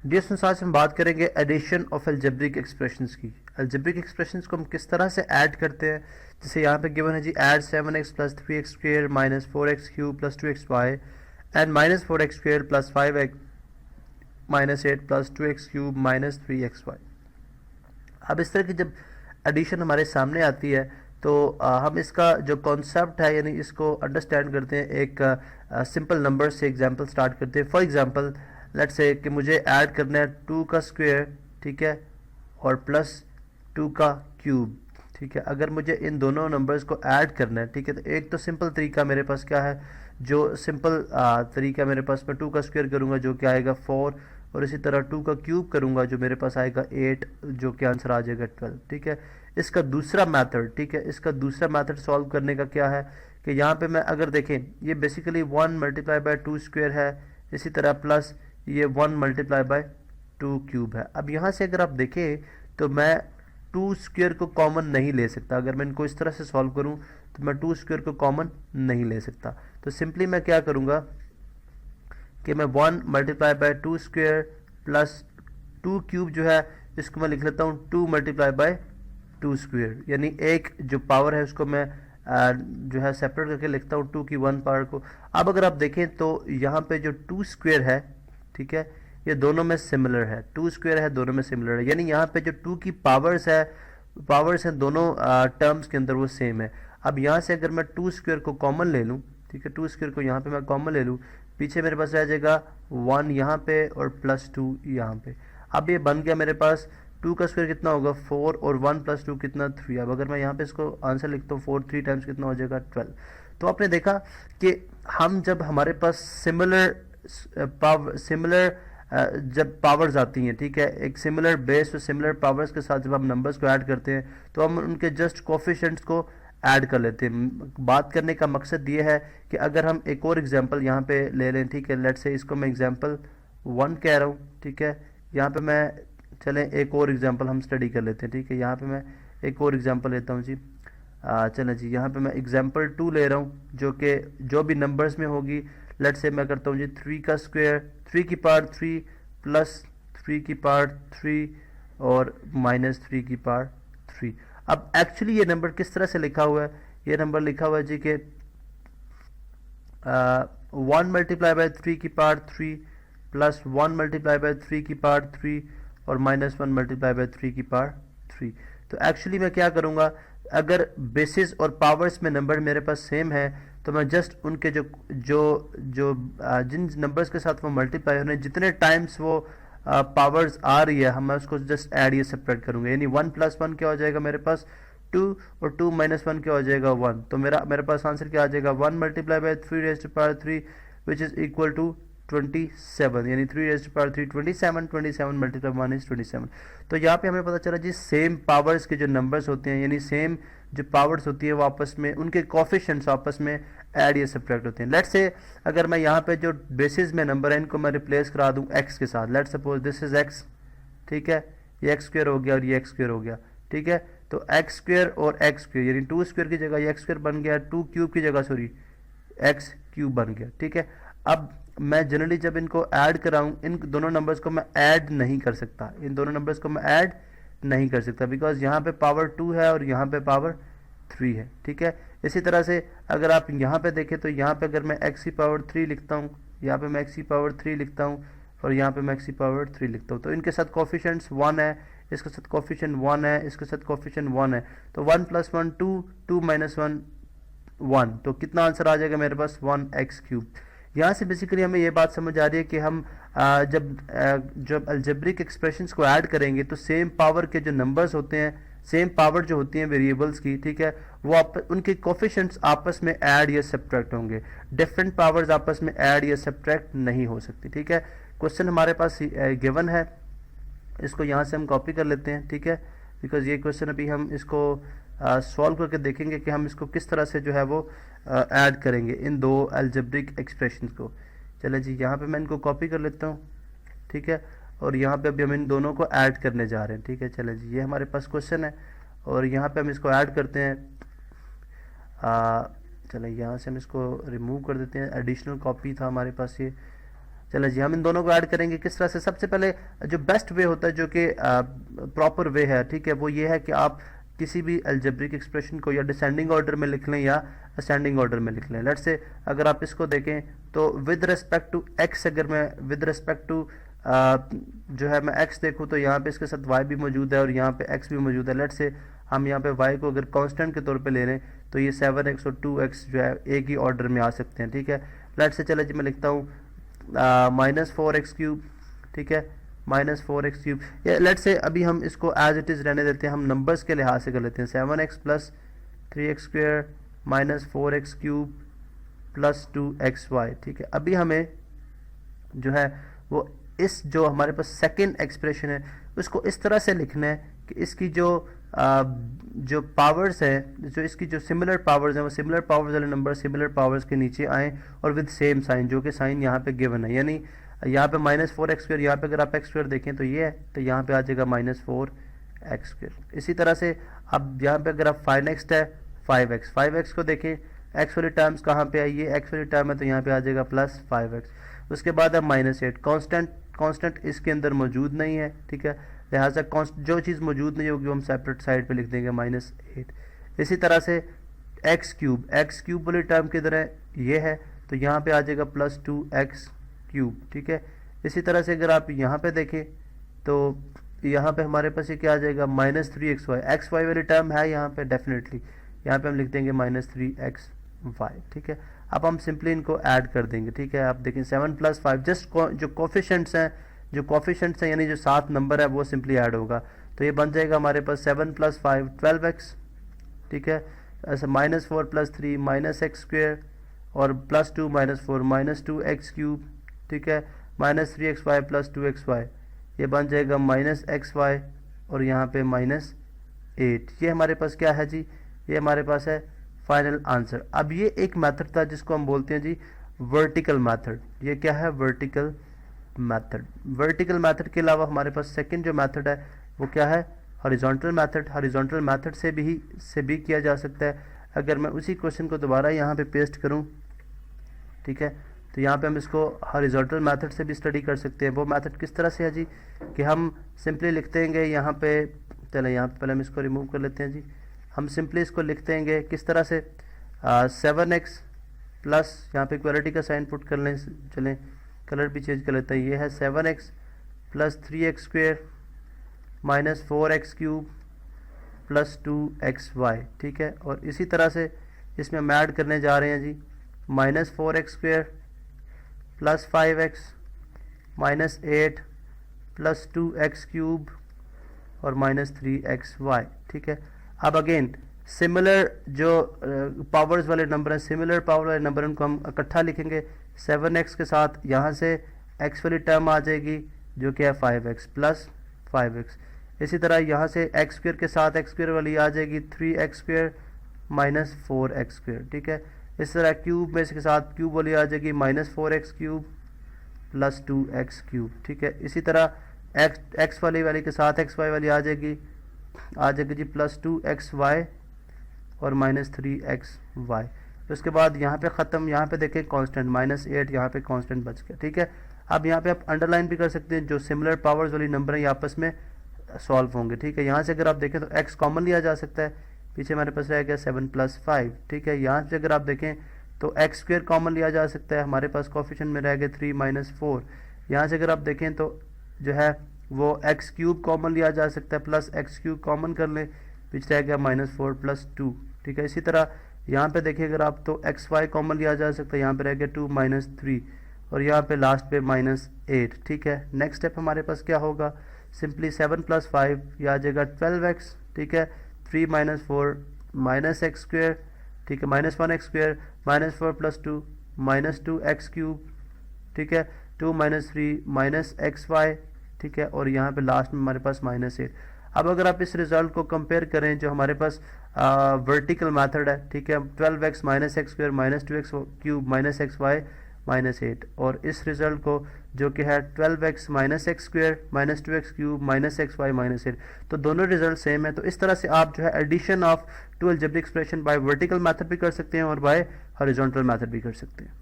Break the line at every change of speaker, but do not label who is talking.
Dear students, आज हम बात करेंगे एडिशन ऑफ अलजेब्रिक एक्सप्रेशंस की। अलजेब्रिक एक्सप्रेशंस को हम किस तरह से ऐड करते हैं। जैसे यहाँ पे गिवन है जी, add 7x plus 3x square minus 4x cube plus 2xy and minus 4x square plus 5x minus 8 plus 2x cube minus 3xy। अब इस तरह की जब एडिशन हमारे सामने आती है तो हम इसका जो कॉन्सेप्ट है यानी इसको अंडरस्टैंड करते हैं। एक सिंपल नंबर से एग्जांपल स्टार्ट करते हैं। फॉर एग्जांपल लेट्स से कि मुझे ऐड करना है 2 का स्क्वायर, ठीक है, और प्लस 2 का क्यूब, ठीक है। अगर मुझे इन दोनों नंबर्स को ऐड करना है, ठीक है, तो एक तो सिंपल तरीका मेरे पास क्या है, जो सिंपल तरीका मेरे पास, मैं 2 का स्क्वायर करूँगा जो कि आएगा 4, और इसी तरह 2 का क्यूब करूँगा जो मेरे पास आएगा 8, जो कि आंसर आ जाएगा 12, ठीक है। इसका दूसरा मेथड, ठीक है, इसका दूसरा मेथड सॉल्व करने का क्या है कि यहाँ पे मैं अगर देखें, ये बेसिकली 1 मल्टीप्लाई बाय 2 स्क्वायर है, इसी तरह प्लस ये 1 मल्टीप्लाई बाय 2 क्यूब है। अब यहाँ से अगर आप देखें तो मैं 2 स्क्वायर को कॉमन नहीं ले सकता। अगर मैं इनको इस तरह से सॉल्व करूँ तो मैं 2 स्क्वायर को कॉमन नहीं ले सकता। तो सिंपली मैं क्या करूँगा कि मैं 1 multiply bye 2 square plus 2 cube जो है इसको मैं लिख लेता हूँ 2 मल्टीप्लाई बाय 2 स्क्वायर, यानी एक जो पावर है उसको मैं जो है सेपरेट करके लिखता हूँ 2 की 1 पावर को। अब अगर आप देखें तो यहाँ पे जो 2 स्क्वायर है, ठीक है, ये दोनों में सिमिलर है, 2 स्क्वायर है दोनों में सिमिलर है, यानी यहाँ पे जो 2 की पावर्स है दोनों टर्म्स के अंदर वो सेम है। अब यहाँ से अगर मैं 2 स्क्वायर को कॉमन ले लूँ, ठीक है, 2 स्क्वायर को यहाँ पे मैं कॉमन ले लूँ, पीछे मेरे पास रह जाएगा 1 यहाँ पे और प्लस 2 यहाँ पे। अब ये बन गया मेरे पास 2 का स्क्वायर कितना होगा 4 और 1 प्लस 2 कितना 3। अब अगर मैं यहाँ पे इसको आंसर लिखता हूँ 4 3 टाइम्स कितना हो जाएगा 12। तो आपने देखा कि हम जब हमारे पास सिमिलर जब पावर्स आती हैं, ठीक है, एक सिमिलर बेस और सिमिलर पावर्स के साथ जब हम नंबर्स को ऐड करते हैं तो हम उनके जस्ट कोफिशिएंट्स को ऐड कर लेते हैं। बात करने का मकसद ये है कि अगर हम एक और एग्जांपल यहाँ पे ले लें, ठीक है, लेट्स से इसको मैं एग्जांपल 1 कह रहा हूँ, ठीक है, यहाँ पे मैं चलें एक और एग्जांपल हम स्टडी कर लेते हैं, ठीक है। यहाँ पे मैं एक और एग्जांपल लेता हूँ जी, चलें जी, यहाँ पे मैं एग्जांपल 2 ले रहा हूँ जो कि जो भी नंबर्स में होगी। लेट्स से मैं करता हूँ जी 3 का स्क्वायर, 3 की पावर 3 प्लस 3 की पावर 3 और माइनस 3 की पावर 3। अब एक्चुअली ये नंबर किस तरह से लिखा हुआ है, ये नंबर लिखा हुआ है जी कि 1 मल्टीप्लाई बाय 3 की पावर 3 प्लस 1 मल्टीप्लाई बाय 3 की पावर 3 और माइनस 1 मल्टीप्लाई बाय 3 की पावर 3। तो एक्चुअली मैं क्या करूँगा, अगर बेसिस और पावर्स में नंबर मेरे पास सेम है तो मैं जस्ट उनके जो जो जो जिन नंबर्स के साथ वो मल्टीप्लाई हो रहे हैं, जितने टाइम्स वो पावर्स आ रही है, हम उसको जस्ट ऐड या सेपरेट करूँगा। यानी 1 प्लस 1 क्या हो जाएगा मेरे पास 2 और 2 माइनस 1 क्या हो जाएगा 1। तो मेरे पास आंसर क्या आ जाएगा 1 multiply by 3 raise to power 3 which is equal to 27, यानी 3 raise to power 3 27 multiply 1 is 27। तो यहाँ पे हमें पता चला जी सेम पावर्स के जो नंबर्स होते हैं, यानी सेम जो पावर्स होती है वो आपस में उनके कोफिशिएंट्स आपस में ऐड या सब्ट्रैक्ट होते हैं। लेट्स से अगर मैं यहाँ पे जो बेसिस में नंबर है इनको मैं रिप्लेस करा दूँ x के साथ, let's suppose this is x, ठीक है, ये x स्क्वायर हो गया और ये x स्क्वायर हो गया, ठीक है। तो x स्क्वायर और x स्क्वायर यानी 2 स्क्वायर की जगह ये x स्क्वायर बन गया, 2 क्यूब की जगह सॉरी x क्यूब बन गया, ठीक है। अब मैं जनरली जब इनको ऐड कराऊं, इन दोनों नंबर्स को मैं ऐड नहीं कर सकता, इन दोनों नंबर्स को मैं ऐड नहीं कर सकता बिकॉज यहाँ पे पावर 2 है और यहाँ पे पावर 3 है, ठीक है। इसी तरह से अगर आप यहाँ पे देखें तो यहाँ पे अगर मैं x की पावर 3 लिखता हूँ, यहाँ पे मैं x की पावर 3 लिखता हूँ और यहाँ पे मैं x की पावर 3 लिखता हूँ, तो इनके साथ कोफिशिएंट्स 1 है, इसके साथ कोफिशिएंट 1 है, इसके साथ कोफिशिएंट 1 है, तो 1 प्लस 1 2, 2 माइनस 1 1। तो कितना आंसर आ जाएगा मेरे पास 1x क्यूब। यहाँ से बेसिकली हमें ये बात समझ आ रही है कि हम जब अलजेब्रिक एक्सप्रेशंस को ऐड करेंगे तो सेम पावर के जो नंबर्स होते हैं, सेम पावर जो होती हैं वेरिएबल्स की, ठीक है, वो उनके कोफिशिएंट्स आपस में ऐड या सब्ट्रैक्ट होंगे। डिफरेंट पावर्स आपस में ऐड या सब्ट्रैक्ट नहीं हो सकती, ठीक है। क्वेश्चन हमारे पास गिवन है, इसको यहाँ से हम कॉपी कर लेते हैं, ठीक है, बिकॉज ये क्वेश्चन अभी हम इसको सॉल्व करके देखेंगे कि हम इसको किस तरह से जो है वो ऐड करेंगे इन दो अलजेब्रिक एक्सप्रेशंस को। चले जी, यहाँ पे मैं इनको कॉपी कर लेता हूँ, ठीक है, और यहाँ पे अभी हम इन दोनों को ऐड करने जा रहे हैं, ठीक है। चले जी, ये हमारे पास क्वेश्चन है और यहाँ पे हम इसको ऐड करते हैं। चले यहाँ से हम इसको रिमूव कर देते हैं, एडिशनल कॉपी था हमारे पास ये, चलो जी, हम इन दोनों को ऐड करेंगे किस तरह से। सबसे पहले जो बेस्ट वे होता है, जो कि प्रॉपर वे है, ठीक है, वो ये है कि आप किसी भी अलजेब्रिक एक्सप्रेशन को या डिसेंडिंग ऑर्डर में लिख लें या असेंडिंग ऑर्डर में लिख लें। लेट्स से अगर आप इसको देखें तो विद रिस्पेक्ट टू एक्स, अगर मैं विद रिस्पेक्ट टू जो है मैं एक्स देखूँ तो यहाँ पे इसके साथ वाई भी मौजूद है और यहाँ पे एक्स भी मौजूद है। लेट्स से हम यहाँ पे वाई को अगर कांस्टेंट के तौर पे ले लें तो ये 7x और 2x जो है एक ही ऑर्डर में आ सकते हैं, ठीक है। लेट्स से चले जी मैं लिखता हूँ -4x³, ठीक है, -4x³ या लेट्स से अभी हम इसको एज इट इज़ रहने देते हैं, हम नंबर्स के लिहाज से कर लेते हैं। 7x + 3x² -4x³ + 2xy, ठीक है। अभी हमें जो है वो इस जो हमारे पास सेकेंड एक्सप्रेशन है उसको इस तरह से लिखना है कि इसकी जो पावर्स है, जो इसकी जो सिमिलर पावर्स हैं, वो सिमिलर पावर्स वाले नंबर सिमिलर पावर्स के नीचे आएँ और विद सेम साइन, जो कि साइन यहाँ पे गिवन है। यानी यहाँ पे -4x², यहाँ पे अगर आप x² देखें तो ये है, तो यहाँ पे आ जाएगा -4x²। इसी तरह से अब यहाँ पे अगर आप 5 नेक्स्ट है 5x को देखें, x वाली टर्म्स कहाँ पे आई, ये x वाली टर्म है तो यहाँ पे आ जाएगा +5x। उसके बाद अब -8, कांस्टेंट इसके अंदर मौजूद नहीं है, ठीक है, लिहाजा जो चीज़ मौजूद नहीं होगी वो हम सेपरेट साइड पे लिख देंगे -8। इसी तरह से x³ वाली टर्म किधर है, ये है, तो यहाँ पे आ जाएगा +2x³, ठीक है। इसी तरह से अगर आप यहाँ पे देखें तो यहाँ पे हमारे पास ये क्या आ जाएगा -3xy, xy वाली टर्म है यहाँ पे डेफिनेटली, यहाँ पे हम लिख देंगे -3xy, ठीक है। अब हम सिंपली इनको ऐड कर देंगे, ठीक है। आप देखें 7 + 5 जस्ट जो कोफिशेंट्स हैं यानी जो 7 नंबर है वो सिंपली ऐड होगा, तो ये बन जाएगा हमारे पास 7 + 5 12x, ठीक है। ऐसे -4 + 3 -x² और +2 -4 -2x³, ठीक है, -3xy + 2xy, ये बन जाएगा -xy और यहाँ पे -8। ये हमारे पास क्या है जी, ये हमारे पास है फाइनल आंसर। अब ये एक मेथड था जिसको हम बोलते हैं जी वर्टिकल मेथड। ये क्या है, वर्टिकल मेथड। वर्टिकल मेथड के अलावा हमारे पास सेकंड जो मेथड है वो क्या है, हॉरिजॉन्टल मेथड। हॉरिजॉन्टल मेथड से भी किया जा सकता है। अगर मैं उसी क्वेश्चन को दोबारा यहाँ पे पेस्ट करूँ, ठीक है, तो यहाँ पे हम इसको हॉरिजॉन्टल मेथड से भी स्टडी कर सकते हैं। वो मेथड किस तरह से है जी कि हम सिंपली लिखते हैं यहाँ पे, चले यहाँ पे पहले हम इसको रिमूव कर लेते हैं जी। हम सिंपली इसको लिखते हैं किस तरह से 7x प्लस, यहाँ पे इक्वालिटी का साइन पुट कर लें, चलें कलर भी चेंज कर लेते हैं। ये है 7x + 3x² -4x³ + 2xy, ठीक है। और इसी तरह से इसमें हम ऐड करने जा रहे हैं जी -4x² + 5x -8 + 2x³ और -3xy, ठीक है। अब अगेन सिमिलर जो पावर्स वाले नंबर हैं, सिमिलर पावर वाले नंबर उनको हम इकट्ठा लिखेंगे। 7x के साथ यहाँ से x वाली टर्म आ जाएगी जो कि है 5x + 5x। इसी तरह यहाँ से x² के साथ x² वाली आ जाएगी 3x² - 4x², ठीक है। इस तरह क्यूब में इसके साथ क्यूब वाली आ जाएगी -4x³ + 2x³, ठीक है। इसी तरह x वाली के साथ xy वाली आ जाएगी जी +2xy और -3xy। उसके बाद यहाँ पे ख़त्म, यहाँ पे देखें कांस्टेंट -8, यहाँ पे कांस्टेंट बच गया, ठीक है। अब यहाँ पे आप अंडरलाइन भी कर सकते हैं, जो सिमिलर पावर्स वाली नंबर हैं ये आपस में सॉल्व होंगे, ठीक है। यहाँ से अगर आप देखें तो x कॉमन लिया जा सकता है, पीछे हमारे पास रह गया 7 + 5, ठीक है। यहाँ से अगर आप देखें तो x² कॉमन लिया जा सकता है, हमारे पास कोफिशिएंट में रह गए 3 - 4। यहाँ से अगर आप देखें तो जो है वो x³ कॉमन लिया जा सकता है, प्लस x³ कॉमन कर लें, पीछे रह गया -4 + 2, ठीक है। इसी तरह यहाँ पे देखिए अगर आप तो xy कॉमन लिया जा सकता है, यहाँ पे रह गया 2 - 3 और यहाँ पे लास्ट पे -8, ठीक है। नेक्स्ट स्टेप हमारे पास क्या होगा, सिंपली 7 + 5 ये आ जाएगा 12x, ठीक है। 3 - 4 -x², ठीक है, -1x² -4 + 2 -2x³, ठीक है। 2 - 3 -xy, ठीक है। और यहाँ पे लास्ट में हमारे पास -8। अब अगर आप इस रिजल्ट को कंपेयर करें जो हमारे पास वर्टिकल मेथड है, ठीक है, 12x -x² -2x³ -xy -8, और इस रिजल्ट को जो कि है 12x -x² -2x³ -xy -8, तो दोनों रिजल्ट सेम है। तो इस तरह से आप जो है addition of two algebraic expression by vertical method भी कर सकते हैं और बाय हॉरिजॉन्टल मेथड भी कर सकते हैं।